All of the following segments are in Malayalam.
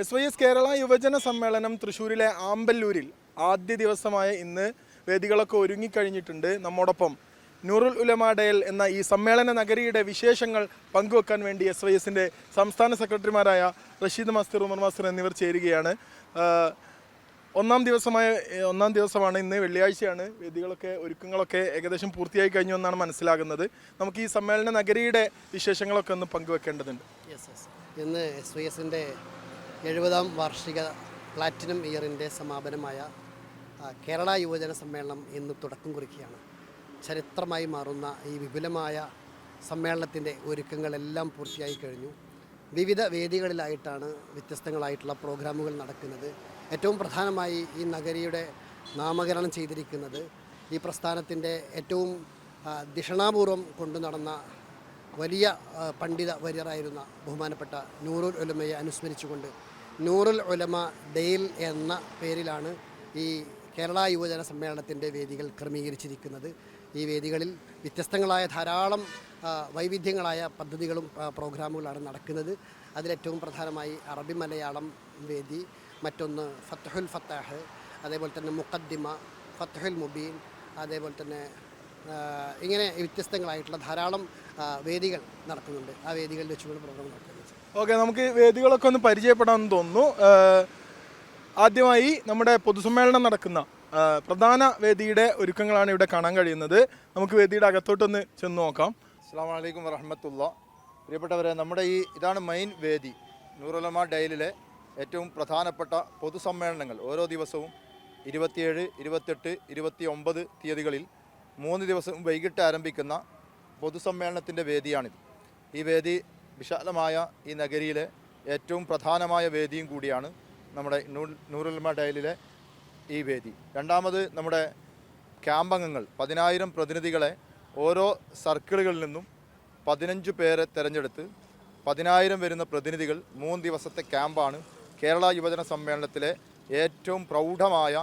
SYS കേരള യുവജന സമ്മേളനം തൃശ്ശൂരിലെ ആമ്പല്ലൂരിൽ ആദ്യ ദിവസമായ ഇന്ന് വേദികളൊക്കെ ഒരുങ്ങിക്കഴിഞ്ഞിട്ടുണ്ട്. നമ്മോടൊപ്പം നൂറുൽ ഉലമ ഡയൽ എന്ന ഈ സമ്മേളന നഗരിയുടെ വിശേഷങ്ങൾ പങ്കുവെക്കാൻ വേണ്ടി SYSന്റെ സംസ്ഥാന സെക്രട്ടറിമാരായ റഷീദ് മാസ്റ്റർ, ഉമർ മാസ്റ്റർ എന്നിവർ ചേരുകയാണ്. ഒന്നാം ദിവസമാണ് ഇന്ന്, വെള്ളിയാഴ്ചയാണ്. വേദികളൊക്കെ ഒരുക്കങ്ങളൊക്കെ ഏകദേശം പൂർത്തിയായി കഴിഞ്ഞു എന്നാണ് മനസ്സിലാകുന്നത്. നമുക്ക് ഈ സമ്മേളന നഗരിയുടെ വിശേഷങ്ങളൊക്കെ ഒന്ന് പങ്കുവെക്കേണ്ടതുണ്ട്. ഇന്ന് SYSന്റെ 70ാം വാർഷിക പ്ലാറ്റിനം ഇയറിൻ്റെ സമാപനമായ കേരള യുവജന സമ്മേളനം ഇന്ന് തുടക്കം കുറിക്കുകയാണ്. ചരിത്രമായി മാറുന്ന ഈ വിപുലമായ സമ്മേളനത്തിൻ്റെ ഒരുക്കങ്ങളെല്ലാം പൂർത്തിയായി കഴിഞ്ഞു. വിവിധ വേദികളിലായിട്ടാണ് വ്യത്യസ്തങ്ങളായിട്ടുള്ള പ്രോഗ്രാമുകൾ നടക്കുന്നത്. ഏറ്റവും പ്രധാനമായി ഈ നഗരിയുടെ നാമകരണം ചെയ്തിരിക്കുന്നത് ഈ പ്രസ്ഥാനത്തിൻ്റെ ഏറ്റവും ദിഷണാപൂർവം കൊണ്ടു നടന്ന വലിയ പണ്ഡിത വര്യറായിരുന്ന ബഹുമാനപ്പെട്ട നൂറുൽ ഉലമയെ അനുസ്മരിച്ചുകൊണ്ട് നൂറുൽ ഉലമ ഡെയിൽ എന്ന പേരിലാണ് ഈ കേരള യുവജന സമ്മേളനത്തിൻ്റെ വേദികൾ ക്രമീകരിച്ചിരിക്കുന്നത്. ഈ വേദികളിൽ വ്യത്യസ്തങ്ങളായ ധാരാളം വൈവിധ്യങ്ങളായ പദ്ധതികളും പ്രോഗ്രാമുകളാണ് നടക്കുന്നത്. അതിലേറ്റവും പ്രധാനമായി അറബി മലയാളം വേദി, മറ്റൊന്ന് ഫത്ഹുൽ ഫത്താഹ്, അതേപോലെ തന്നെ മുഖദ്ദിമ, ഫത്ഹുൽ മുബീൻ, അതേപോലെ തന്നെ ഇങ്ങനെ വ്യത്യസ്തങ്ങളായിട്ടുള്ള ധാരാളം വേദികൾ നടക്കുന്നുണ്ട്. ആ വേദികളിൽ വെച്ചുകൊണ്ട് പ്രോഗ്രാം നടക്കുന്നത്. ഓക്കെ, നമുക്ക് വേദികളൊക്കെ ഒന്ന് പരിചയപ്പെടാമെന്ന് തോന്നുന്നു. ആദ്യമായി നമ്മുടെ പൊതുസമ്മേളനം നടക്കുന്ന പ്രധാന വേദിയുടെ ഒരുക്കങ്ങളാണ് ഇവിടെ കാണാൻ കഴിയുന്നത്. നമുക്ക് വേദിയുടെ അകത്തോട്ടൊന്ന് ചെന്ന് നോക്കാം. അസ്സലാമു അലൈക്കും വറഹ്മത്തുള്ളാഹി. പ്രിയപ്പെട്ടവരെ, നമ്മുടെ ഈ മെയിൻ വേദി നൂറുൽ ഉലമ ഡയലിലെ ഏറ്റവും പ്രധാനപ്പെട്ട പൊതുസമ്മേളനങ്ങൾ ഓരോ ദിവസവും 27, 28, 29 തീയതികളിൽ 3 ദിവസം വൈകിട്ട് ആരംഭിക്കുന്ന പൊതുസമ്മേളനത്തിൻ്റെ വേദിയാണിത്. ഈ വേദി വിശാലമായ ഈ നഗരിയിലെ ഏറ്റവും പ്രധാനമായ വേദിയും കൂടിയാണ് നമ്മുടെ നൂറുൽ ഉലമ ഡയലിലെ ഈ വേദി. രണ്ടാമത്, നമ്മുടെ ക്യാമ്പംഗങ്ങൾ 10,000 പ്രതിനിധികളെ ഓരോ സർക്കിളുകളിൽ നിന്നും 15 പേരെ തിരഞ്ഞെടുത്ത് 10,000 വരുന്ന പ്രതിനിധികൾ 3 ദിവസത്തെ ക്യാമ്പാണ് കേരള യുവജന സമ്മേളനത്തിലെ ഏറ്റവും പ്രൗഢമായ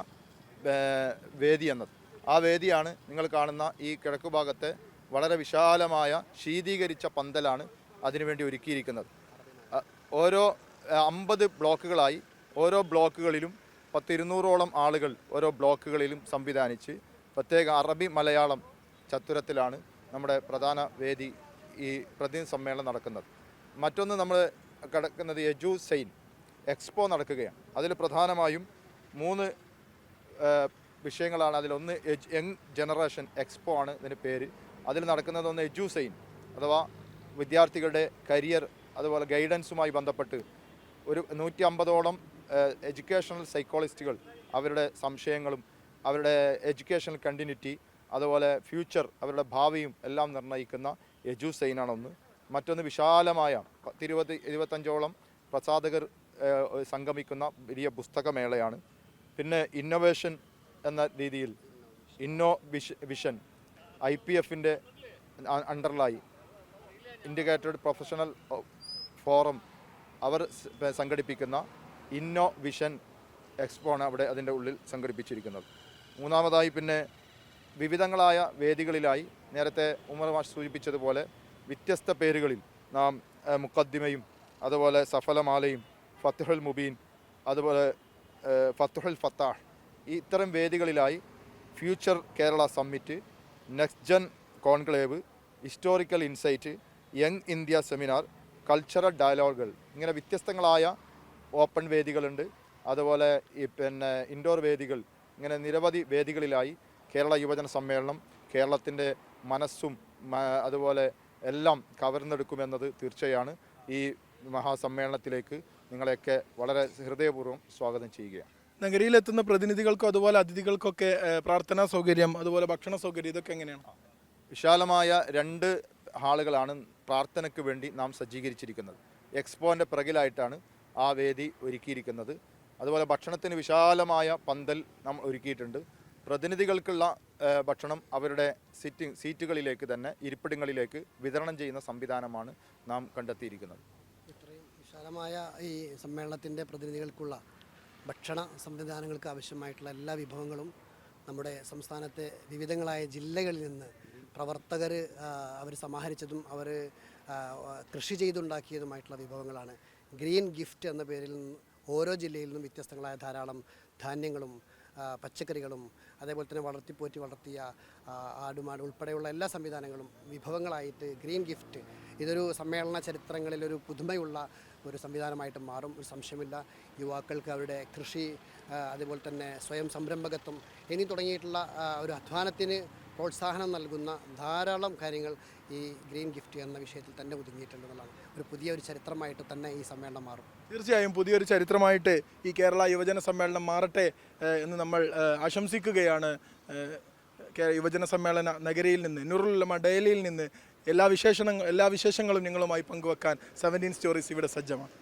വേദി എന്നത്. ആ വേദിയാണ് നിങ്ങൾ കാണുന്ന ഈ കിഴക്കുഭാഗത്തെ വളരെ വിശാലമായ ശീതീകരിച്ച പന്തലാണ് അതിനുവേണ്ടി ഒരുക്കിയിരിക്കുന്നത്. ഓരോ 50 ബ്ലോക്കുകളായി ഓരോ ബ്ലോക്കുകളിലും 200ഓളം ആളുകൾ ഓരോ ബ്ലോക്കുകളിലും സംവിധാനിച്ച് പ്രത്യേക അറബി മലയാളം ചത്തുരത്തിലാണ് നമ്മുടെ പ്രധാന വേദി ഈ പ്രതിനിധി സമ്മേളനം നടക്കുന്നത്. മറ്റൊന്ന്, നമ്മൾ കിടക്കുന്നത് എജു സെയിൻ എക്സ്പോ നടക്കുകയാണ്. അതിൽ പ്രധാനമായും 3 വിഷയങ്ങളാണ്. അതിലൊന്ന് യങ് ജനറേഷൻ എക്സ്പോ ആണ് ഇതിൻ്റെ പേര്. അതിൽ നടക്കുന്നത് ഒന്ന് എജു സെയിൻ, അഥവാ വിദ്യാർത്ഥികളുടെ കരിയർ അതുപോലെ ഗൈഡൻസുമായി ബന്ധപ്പെട്ട് ഒരു 150ഓളം എഡ്യൂക്കേഷണൽ സൈക്കോളജിസ്റ്റുകൾ അവരുടെ സംശയങ്ങളും അവരുടെ എഡ്യൂക്കേഷണൽ കണ്ടിന്യൂറ്റി അതുപോലെ ഫ്യൂച്ചർ അവരുടെ ഭാവിയും എല്ലാം നിർണ്ണയിക്കുന്ന എജു സെയിനാണ് ഒന്ന്. മറ്റൊന്ന്, വിശാലമായ 20-25ഓളം പ്രസാധകർ സംഗമിക്കുന്ന വലിയ പുസ്തകമേളയാണ്. പിന്നെ ഇന്നൊവേഷൻ എന്ന രീതിയിൽ വിഷൻ IPFൻ്റെ അണ്ടറിലായി ഇൻഡിക്കേറ്റഡ് പ്രൊഫഷണൽ ഫോറം അവർ സംഘടിപ്പിക്കുന്ന വിഷൻ എക്സ്പോ ആണ് അവിടെ അതിൻ്റെ ഉള്ളിൽ സംഘടിപ്പിച്ചിരിക്കുന്നത്. മൂന്നാമതായി, പിന്നെ വിവിധങ്ങളായ വേദികളിലായി നേരത്തെ ഉമർ മാഷ് സൂചിപ്പിച്ചതുപോലെ വ്യത്യസ്ത പേരുകളിൽ നാം മുഖദ്ദിമയും അതുപോലെ സഫലമാലയും ഫത്ഹുൽ മുബീൻ അതുപോലെ ഫത്ഹുൽ ഫത്താഹ് ഇത്തരം വേദികളിലായി future Kerala summit, next gen conclave, historical insight, young India seminar, cultural ഡയലോഗുകൾ, ഇങ്ങനെ വ്യത്യസ്തങ്ങളായ ഓപ്പൺ വേദികളുണ്ട്. അതുപോലെ ഇൻഡോർ വേദികൾ, ഇങ്ങനെ നിരവധി വേദികളിലായി കേരള യുവജന സമ്മേളനം കേരളത്തിൻ്റെ മനസ്സും അതുപോലെ എല്ലാം കവർന്നെടുക്കുമെന്നത് തീർച്ചയാണ്. ഈ മഹാസമ്മേളനത്തിലേക്ക് നിങ്ങളെയൊക്കെ വളരെ ഹൃദയപൂർവ്വം സ്വാഗതം ചെയ്യുകയാണ്. നഗരിയിലെത്തുന്ന പ്രതിനിധികൾക്കും അതുപോലെ അതിഥികൾക്കൊക്കെ പ്രാർത്ഥനാ സൗകര്യം അതുപോലെ ഭക്ഷണ സൗകര്യം ഇതൊക്കെ എങ്ങനെയാണ്? വിശാലമായ 2 ഹാളുകളാണ് പ്രാർത്ഥനയ്ക്ക് വേണ്ടി നാം സജ്ജീകരിച്ചിരിക്കുന്നത്. എക്സ്പോൻ്റെ പിറകിലായിട്ടാണ് ആ വേദി ഒരുക്കിയിരിക്കുന്നത്. അതുപോലെ ഭക്ഷണത്തിന് വിശാലമായ പന്തൽ നാം ഒരുക്കിയിട്ടുണ്ട്. പ്രതിനിധികൾക്കുള്ള ഭക്ഷണം അവരുടെ സീറ്റുകളിലേക്ക് തന്നെ ഇരിപ്പിടങ്ങളിലേക്ക് വിതരണം ചെയ്യുന്ന സംവിധാനമാണ് നാം കണ്ടെത്തിയിരിക്കുന്നത്. ഇത്രയും വിശാലമായ ഈ സമ്മേളനത്തിൻ്റെ പ്രതിനിധികൾക്കുള്ള ഭക്ഷണ സംവിധാനങ്ങൾക്ക് ആവശ്യമായിട്ടുള്ള എല്ലാ വിഭവങ്ങളും നമ്മുടെ സംസ്ഥാനത്തെ വിവിധങ്ങളായ ജില്ലകളിൽ നിന്ന് പ്രവർത്തകർ അവർ സമാഹരിച്ചതും അവർ കൃഷി ചെയ്തുണ്ടാക്കിയതുമായിട്ടുള്ള വിഭവങ്ങളാണ്. ഗ്രീൻ ഗിഫ്റ്റ് എന്ന പേരിൽ ഓരോ ജില്ലയിൽ നിന്നും വ്യത്യസ്തങ്ങളായ ധാരാളം ധാന്യങ്ങളും പച്ചക്കറികളും അതേപോലെ തന്നെ വളർത്തിപ്പോറ്റി വളർത്തിയ ആടുമാട് ഉൾപ്പെടെയുള്ള എല്ലാ സംവിധാനങ്ങളും വിഭവങ്ങളായിട്ട് ഗ്രീൻ ഗിഫ്റ്റ് ഇതൊരു സമ്മേളന ചരിത്രങ്ങളിലൊരു പുതുമയുള്ള ഒരു സംവിധാനമായിട്ട് മാറും, ഒരു സംശയമില്ല. യുവാക്കൾക്ക് അവരുടെ കൃഷി അതുപോലെ തന്നെ സ്വയം സംരംഭകത്വം എന്നീ തുടങ്ങിയിട്ടുള്ള ഒരു അധ്വാനത്തിന് പ്രോത്സാഹനം നൽകുന്ന ധാരാളം കാര്യങ്ങൾ ഈ ഗ്രീൻ ഗിഫ്റ്റ് എന്ന വിഷയത്തിൽ തന്നെ ഒതുങ്ങിയിട്ടുണ്ടെന്നുള്ളതാണ്. ഒരു പുതിയൊരു ചരിത്രമായിട്ട് തന്നെ ഈ സമ്മേളനം മാറും. തീർച്ചയായും പുതിയൊരു ചരിത്രമായിട്ട് ഈ കേരള യുവജന സമ്മേളനം മാറട്ടെ എന്ന് നമ്മൾ ആശംസിക്കുകയാണ്. യുവജന സമ്മേളന നഗരിയിൽ നിന്ന്, നൂറുൽ ഉലമ ഡയലിയിൽ നിന്ന് എല്ലാ വിശേഷങ്ങളും നിങ്ങളുമായി പങ്കുവെക്കാൻ 17 സ്റ്റോറീസ് ഇവിടെ സജ്ജമാണ്.